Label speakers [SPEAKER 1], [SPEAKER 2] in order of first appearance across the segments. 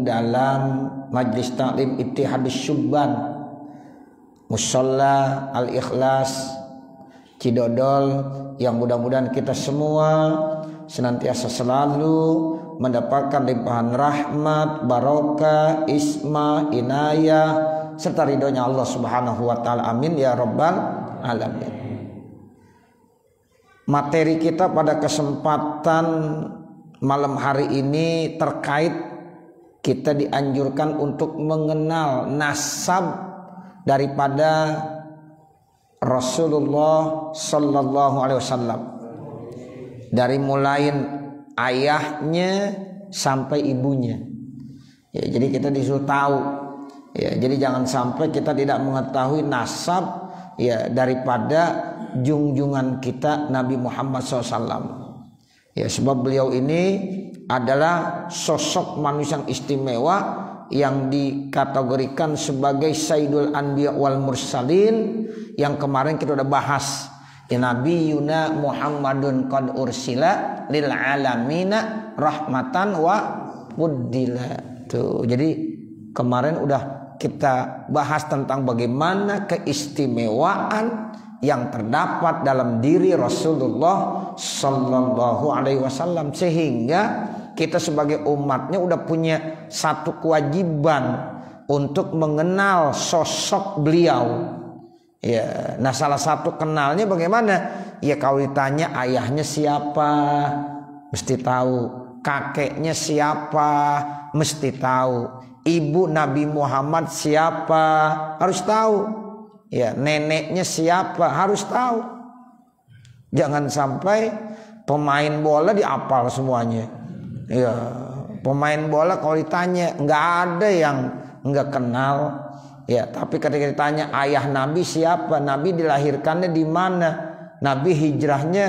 [SPEAKER 1] dalam Majlis Taklim Ittihadus Syubban Musholla Al-Ikhlas Cidodol, yang mudah-mudahan kita semua senantiasa selalu mendapatkan limpahan rahmat, barokah, isma, inayah serta ridhonya Allah Subhanahu wa taala. Amin ya rabbal alamin. Materi kita pada kesempatan malam hari ini terkait kita dianjurkan untuk mengenal nasab daripada Rasulullah sallallahu alaihi wasallam, dari mulai ayahnya sampai ibunya. Ya, jadi kita disuruh tahu. Ya, jadi jangan sampai kita tidak mengetahui nasab ya daripada junjungan kita Nabi Muhammad SAW. Ya, sebab beliau ini adalah sosok manusia yang istimewa yang dikategorikan sebagai Sayyidul Anbiya wal Mursalin, yang kemarin kita udah bahas. Ya, Nabiyuna Muhammadun qad ursila lil alamina rahmatan wa fuddila. Tuh, jadi kemarin udah kita bahas tentang bagaimana keistimewaan yang terdapat dalam diri Rasulullah sallallahu alaihi wasallam, sehingga kita sebagai umatnya udah punya satu kewajiban untuk mengenal sosok beliau. Ya, nah salah satu kenalnya bagaimana? Ya kalau ditanya ayahnya siapa, mesti tahu. Kakeknya siapa, mesti tahu. Ibu Nabi Muhammad siapa, harus tahu. Ya, neneknya siapa, harus tahu. Jangan sampai pemain bola dihafal semuanya. Ya, pemain bola kalau ditanya nggak ada yang nggak kenal. Ya, tapi ketika ditanya ayah Nabi siapa, Nabi dilahirkannya di mana, Nabi hijrahnya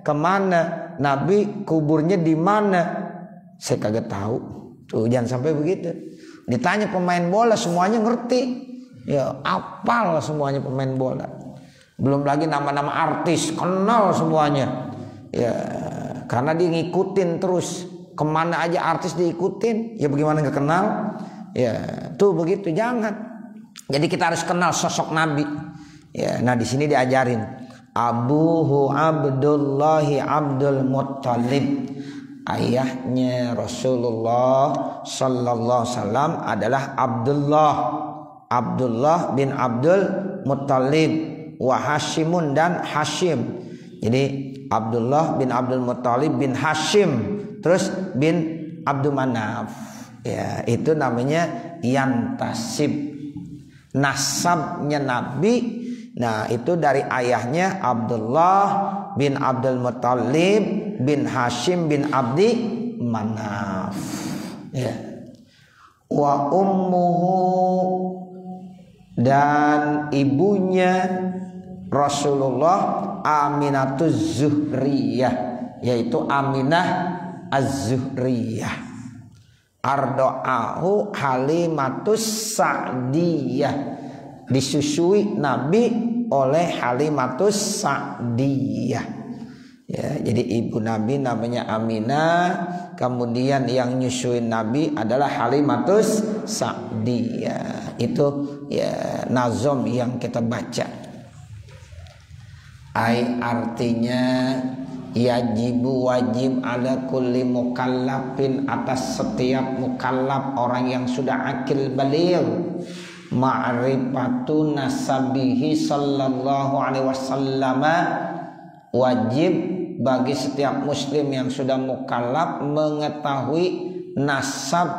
[SPEAKER 1] kemana, Nabi kuburnya di mana, saya kagak tahu. Tuh, jangan sampai begitu. Ditanya pemain bola semuanya ngerti, ya apal semuanya pemain bola. Belum lagi nama-nama artis kenal semuanya. Ya, karena dia ngikutin terus, kemana aja artis diikutin. Ya bagaimana nggak kenal? Ya, tuh begitu, jangan. Jadi kita harus kenal sosok Nabi. Ya, nah di sini diajarin Abuhu Abdullahi Abdul Muttalib. Ayahnya Rasulullah sallallahu alaihi wasallam adalah Abdullah bin Abdul Muttalib wa Hashimun dan Hashim. Jadi Abdullah bin Abdul Muttalib bin Hashim terus bin Abdul Manaf. Ya, itu namanya yantasib. Nasabnya Nabi, nah itu dari ayahnya Abdullah bin Abdul Muttalib bin Hashim bin Abdi Manaf. Ya. Wa ummuhu, dan ibunya Rasulullah Aminatuz Zuhriyah, yaitu Aminah Az-Zuhriyah. Ardo'ahu Halimatus Sa'diyah, disusui Nabi oleh Halimatus Sa'diyah. Ya, jadi ibu Nabi namanya Aminah, kemudian yang nyusuin Nabi adalah Halimatus Sa'diyah. Itu ya nazom yang kita baca. Artinya yajibu, wajib ala kulli mukallafin, atas setiap mukallaf, orang yang sudah akil baligh, ma'rifatu nasabihi sallallahu alaihi wasallam, wajib bagi setiap muslim yang sudah mukallaf mengetahui nasab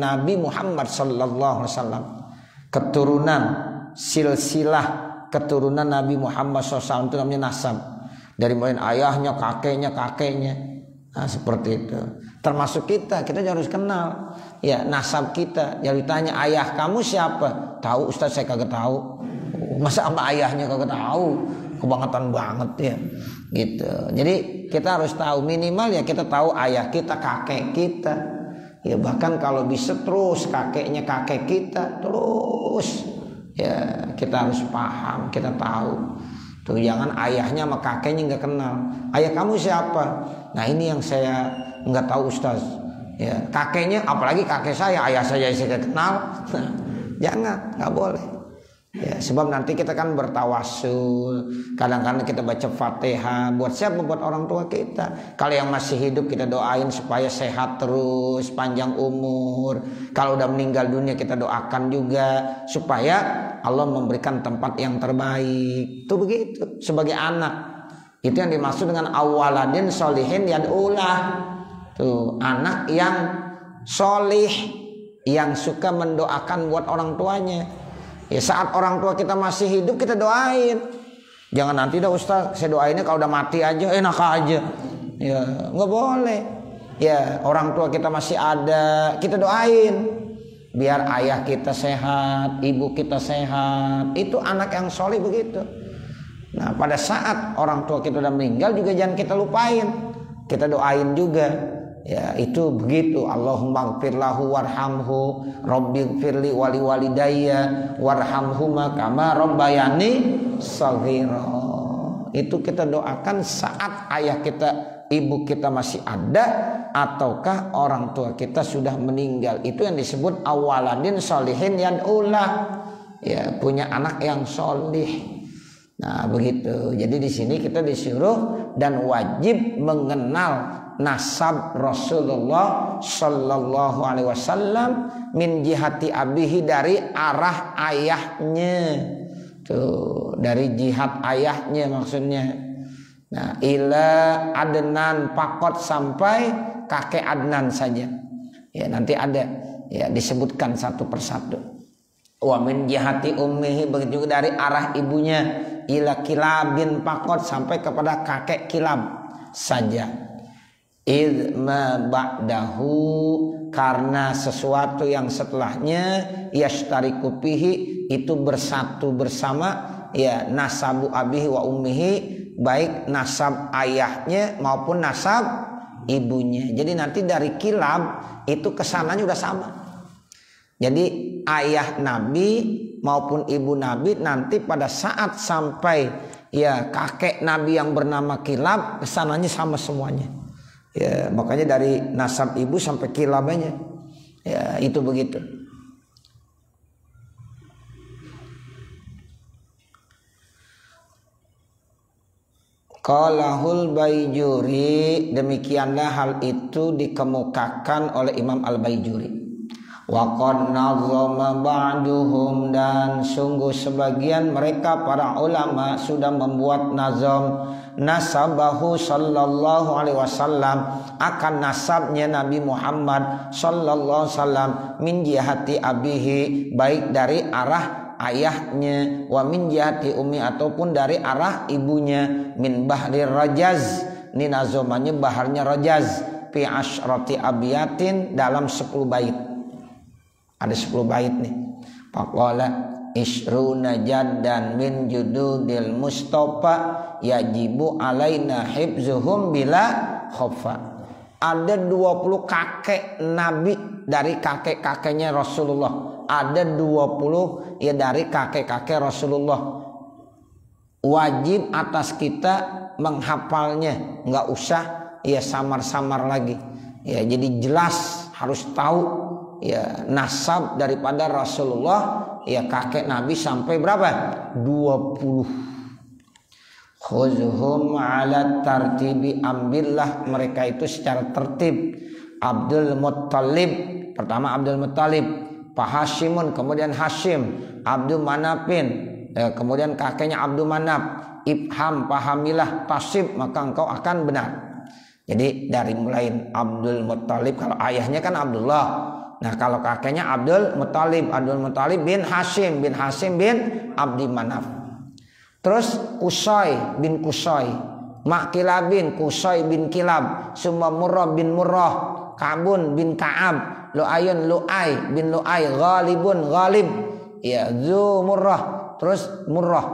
[SPEAKER 1] Nabi Muhammad sallallahu alaihi wasallam, keturunan, silsilah keturunan Nabi Muhammad SAW, itu namanya nasab. Dari mulai ayahnya, kakeknya. Nah, seperti itu. Termasuk kita juga harus kenal ya nasab kita. Jangan ditanya ayah kamu siapa? Tahu Ustaz, saya kagak tahu. Masa sama ayahnya kagak tahu? Kebangetan banget ya. Gitu. Jadi kita harus tahu, minimal ya kita tahu ayah kita, kakek kita. Ya bahkan kalau bisa terus kakeknya kakek kita terus. Ya kita harus paham, kita tahu. Tuh, jangan ayahnya sama kakeknya nggak kenal. Ayah kamu siapa? Nah ini yang saya nggak tahu Ustaz. Ya, kakeknya, apalagi kakek saya, ayah saya kenal, jangan, nggak boleh. Ya, sebab nanti kita kan bertawasul, kadang-kadang kita baca Fatihah buat siapa? Buat orang tua kita. Kalau yang masih hidup kita doain supaya sehat terus, panjang umur. Kalau udah meninggal dunia kita doakan juga supaya Allah memberikan tempat yang terbaik. Itu begitu sebagai anak. Itu yang dimaksud dengan awaladin solihin yad'ulah. Tuh, anak yang solih, yang suka mendoakan buat orang tuanya. Ya, saat orang tua kita masih hidup kita doain. Jangan nanti dah Ustaz, saya doainnya kalau udah mati aja, enak aja. Ya, nggak boleh. Ya, orang tua kita masih ada, kita doain. Biar ayah kita sehat, ibu kita sehat. Itu anak yang soleh begitu. Nah, pada saat orang tua kita udah meninggal juga jangan kita lupain. Kita doain juga. Ya, itu begitu. Allahumma gfirlahu warhamhu rabbighfirli wali walidayya warhamhuma kama rabbayani shaghira. Itu kita doakan saat ayah kita, ibu kita masih ada ataukah orang tua kita sudah meninggal. Itu yang disebut awaladin sholihin yad'ulah. Ya, punya anak yang solih. Nah, begitu. Jadi di sini kita disuruh dan wajib mengenal nasab Rasulullah Sallallahu Alaihi Wasallam min jihati abihi, dari arah ayahnya. Tuh, dari jihad ayahnya maksudnya. Nah, ila Adnan pakot, sampai kakek Adnan saja. Ya, nanti ada ya disebutkan satu persatu. Wa min jihati ummihi, begitu juga dari arah ibunya. Ila Kilabin pakot, sampai kepada kakek Kilab saja. Idma ba'dahu, karena sesuatu yang setelahnya yashtariku fihi, itu bersatu bersama ya nasabu abihi wa ummihi, baik nasab ayahnya maupun nasab ibunya. Jadi nanti dari Kilab itu kesananya udah sama. Jadi ayah Nabi maupun ibu Nabi nanti pada saat sampai ya kakek Nabi yang bernama Kilab, kesananya sama semuanya. Ya, makanya dari nasab ibu sampai kilabnya. Ya, itu begitu. Qalahul Baijuri, demikianlah hal itu dikemukakan oleh Imam Al-Baijuri. Wa qad nazzama ba'duhum, dan sungguh sebagian mereka para ulama sudah membuat nazam nasabahu sallallahu alaihi wasallam, akan nasabnya Nabi Muhammad sallallahu alaihi wasallam min jihati abihi, baik dari arah ayahnya, wa min jihati ummi, ataupun dari arah ibunya, min bahri rajaz, ini nazamannya baharnya rajaz, fi asyrati abiyatin, dalam 10 bait. Ada 10 bait nih. Faqala isruna jaddan min jududil mustafa yajibu alaina hifzuhum bila khawfa. Ada 20 kakek Nabi dari kakek-kakeknya Rasulullah. Ada 20 ya dari kakek-kakek Rasulullah. Wajib atas kita menghafalnya, nggak usah ya samar-samar lagi. Ya, jadi jelas harus tahu ya nasab daripada Rasulullah, ya kakek Nabi sampai berapa? 20. Khuzhum ala tartibi, ambillah mereka itu secara tertib. Abdul Muttalib, pertama Abdul Muttalib, Pak Hashimun, kemudian Hashim, Abdul Manapin, kemudian kakeknya Abdul Manap. Ibham, pahamilah, tasib, maka engkau akan benar. Jadi dari mulai Abdul Muttalib, kalau ayahnya kan Abdullah. Nah, kalau kakeknya Abdul Muttalib bin Hashim bin Abdi Manaf. Terus Kusai bin Kusai, Makilabin Kusai bin Kilab, Summa Murrah bin Murrah, Ka'bun bin Ka'ab, Lu'ayun Lu'ay bin Lu'ay, Ghalibun Ghalib, ya Zu Murrah, terus Murrah.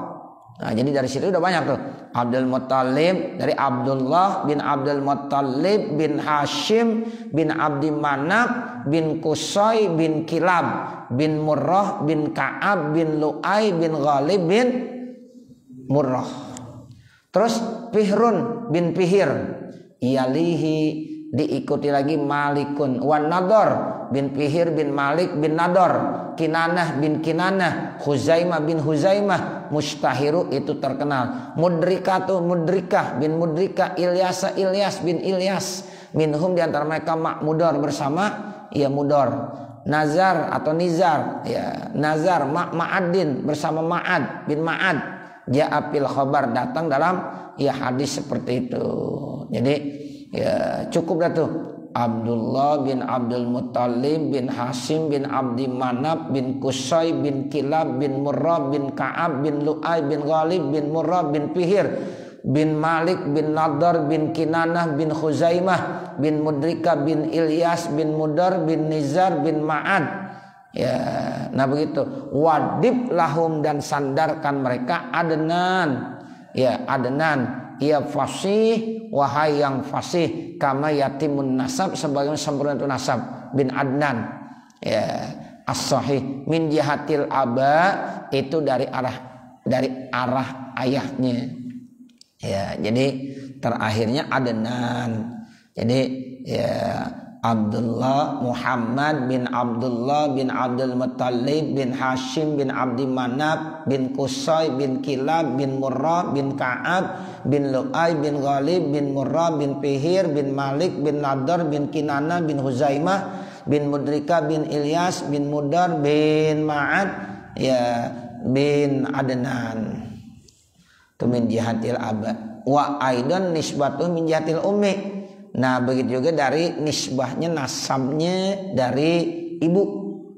[SPEAKER 1] Nah, jadi dari situ udah banyak tuh. Abdul Muttalib, dari Abdullah bin Abdul Muttalib bin Hashim bin Abdi Manaf bin Kusai bin Kilab bin Murrah bin Ka'ab bin Lu'ay bin Ghalib bin Murrah. Terus Fihrun bin Fihir, yalihi diikuti lagi Malikun wan Nador bin Fihir bin Malik bin Nador, Kinanah bin Kinanah, Huzaimah bin Huzaimah, Mustahiru itu terkenal, Mudrikatu Mudrikah bin Mudrikah, Ilyasa Ilyas bin Ilyas, minhum di antara mereka Ma'mudor bersama ya Mudor, Nazar atau Nizar ya Nazar Ma'adin bersama Ma'ad bin Ma'ad, Ja'apil khobar datang dalam ya hadis seperti itu. Jadi ya cukup dah tuh, Abdullah bin Abdul Muttalib bin Hasim bin Abdi Manaf bin Qusay bin Kilab bin Murrah bin Ka'ab bin Lu'ay bin Ghalib bin Murrah bin Fihir bin Malik bin Nadar bin Kinanah bin Khuzaimah bin Mudrika bin Ilyas bin Mudar bin Nizar bin Ma'ad ya. Nah begitu, wadib lahum dan sandarkan mereka Adnan ya Adnan ya fasih wahai yang fasih, kama yatimun nasab sebagaimana sempurna itu nasab bin Adnan ya as-sahih min jihatil aba itu dari arah ayahnya ya. Jadi terakhirnya Adnan. Jadi ya Abdullah Muhammad bin Abdullah bin Abdul Muttalib bin Hashim bin Abdi Manaf bin Qusay bin Kilab bin Murrah bin Ka'ab bin Lu'ay bin Ghalib bin Murrah bin Fihir bin Malik bin Nadar bin Kinana bin Huzaimah bin Mudrika bin Ilyas bin Mudar bin Ma'ad ya bin Adnan itu min jihatil aba wa aidan nisbatuh min jihatil ummi. Nah begitu juga dari nisbahnya nasabnya dari ibu,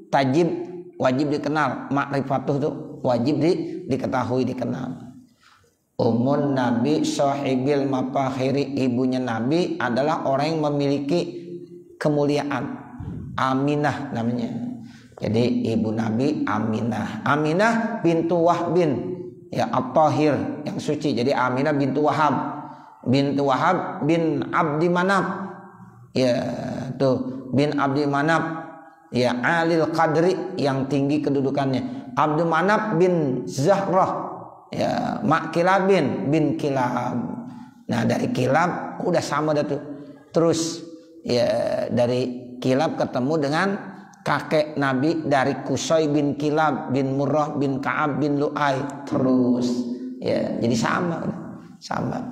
[SPEAKER 1] tajib wajib dikenal, makrifatuh tuh wajib diketahui dikenal. Umun Nabi sahibil mafakhiri, ibunya Nabi adalah orang yang memiliki kemuliaan. Aminah namanya. Jadi ibu Nabi Aminah. Aminah bintu Wahbin ya At-Tahir yang suci. Jadi Aminah bintu Wahab bin Abdi Manaf ya tuh bin Abdi Manaf ya alil qadri yang tinggi kedudukannya. Abdul Manaf bin Zahrah ya Makilabin bin Kilab. Nah dari Kilab udah sama dah tuh. Terus ya dari Kilab ketemu dengan kakek Nabi dari Qusay bin Kilab bin Murrah bin Ka'ab bin Lu'ay, terus ya jadi sama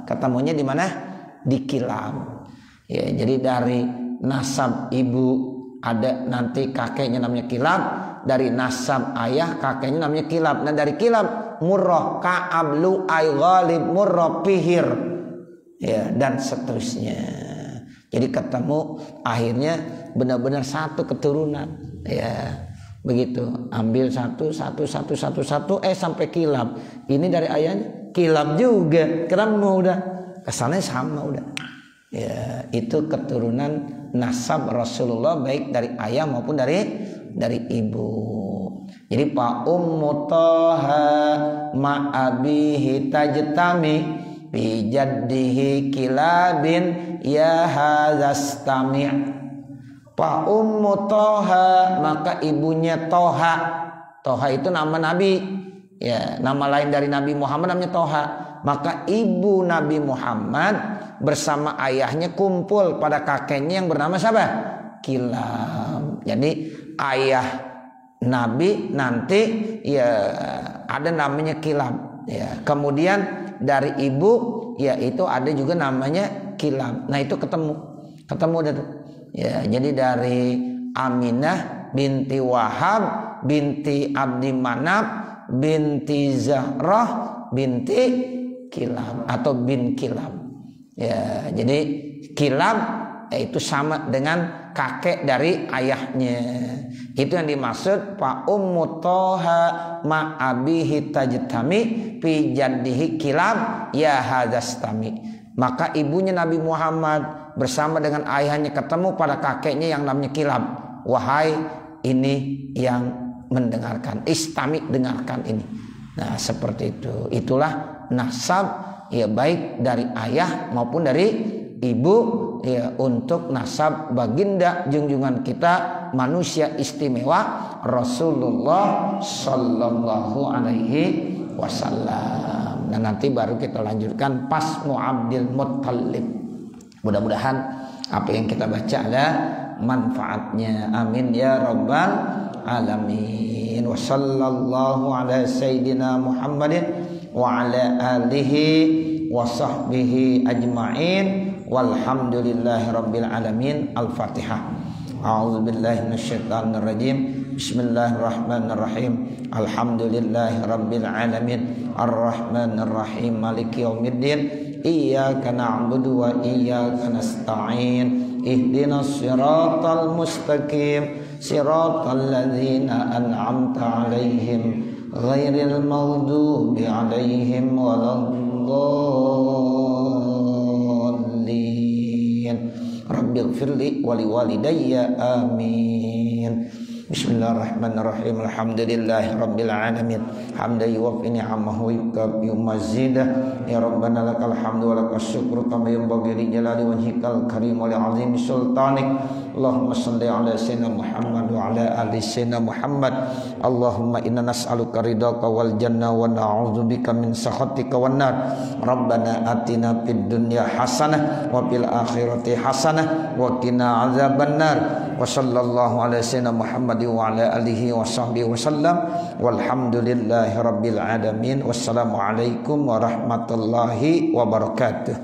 [SPEAKER 1] ketemunya di mana di Kilab ya. Jadi dari nasab ibu ada nanti kakeknya namanya Kilab, dari nasab ayah kakeknya namanya Kilab. Nah dari Kilab Murrah Ka'ab Lu'ay Ghalib Murrah Fihir ya dan seterusnya. Jadi ketemu akhirnya benar-benar satu keturunan ya begitu, ambil satu sampai Kilab. Ini dari ayahnya Kilab juga, kenapa udah kesannya sama udah ya. Itu keturunan nasab Rasulullah baik dari ayah maupun dari ibu. Jadi pa ummu Taha ma abihi tajtami bi jaddihi Kilabin ya hadzastami'. Pa ummu Taha maka ibunya Toha. Toha itu nama Nabi ya, nama lain dari Nabi Muhammad namanya Toha. Maka ibu Nabi Muhammad bersama ayahnya kumpul pada kakeknya yang bernama siapa? Kilab. Jadi ayah Nabi nanti ya ada namanya Kilab ya. Kemudian dari ibu ya itu ada juga namanya Kilab. Nah itu ketemu dah tuh. Ya, jadi dari Aminah binti Wahab binti Abdi Manaf binti Zahrah binti Kilab atau bin Kilab. Ya, jadi Kilab itu sama dengan kakek dari ayahnya. Itu yang dimaksud fa ummu Taha ma abihi tajtami fi jaddihi Kilab ya hadzastami. Maka ibunya Nabi Muhammad bersama dengan ayahnya ketemu pada kakeknya yang namanya Kilab. Wahai ini yang mendengarkan, istami dengarkan ini. Nah seperti itu. Itulah nasab ya baik dari ayah maupun dari ibu ya untuk nasab baginda junjungan kita manusia istimewa Rasulullah Sallallahu Alaihi Wasallam. Dan nanti baru kita lanjutkan pas Abdul Muttalib. Mudah-mudahan Apa yang kita baca ada manfaatnya. Amin ya rabbal alamin. Wa sallallahu ala sayyidina Muhammadin wa ala alihi wa sahbihi ajma'in walhamdulillahi rabbil alamin. Al-Fatihah. A'udzu billahi minasyaitonir rajim. Bismillahirrahmanirrahim. Alhamdulillahi rabbil alamin. Arrahmanir rahim. Maliki yaumiddin. Iyyaka na'budu wa iyyaka nasta'in. Ihdinas siratal mustaqim. Siratal ladzina an'amta 'alaihim ghairil maghdubi 'alaihim waladdallin. Rabbighfirli wa liwalidayya amin. Bismillahirrahmanirrahim. Alhamdulillahi rabbil alamin. Hamdan yuwaffi ni'amahu wa yukafi mazidah. Ya Rabbana lakal hamdu wa lakas syukru kama yanbaghi li jalali wajhikal karim wa li 'azimi sultanik. Allahumma shalli ala sayyidina Muhammad wa ala ali sayyidina Muhammad. Allahumma inna nas'aluka ridhaka wal jannah wa na'udzubika min sakhatika wan nar. Rabbana atina fid dunya hasanah wa fil akhirati hasanah wa qina adzabannar. Wa sallallahu ala sayyidina Muhammad wa ala alihi wa sahbihi wa sallam. Walhamdulillahi rabbil alamin. Wassalamualaikum warahmatullahi wabarakatuh.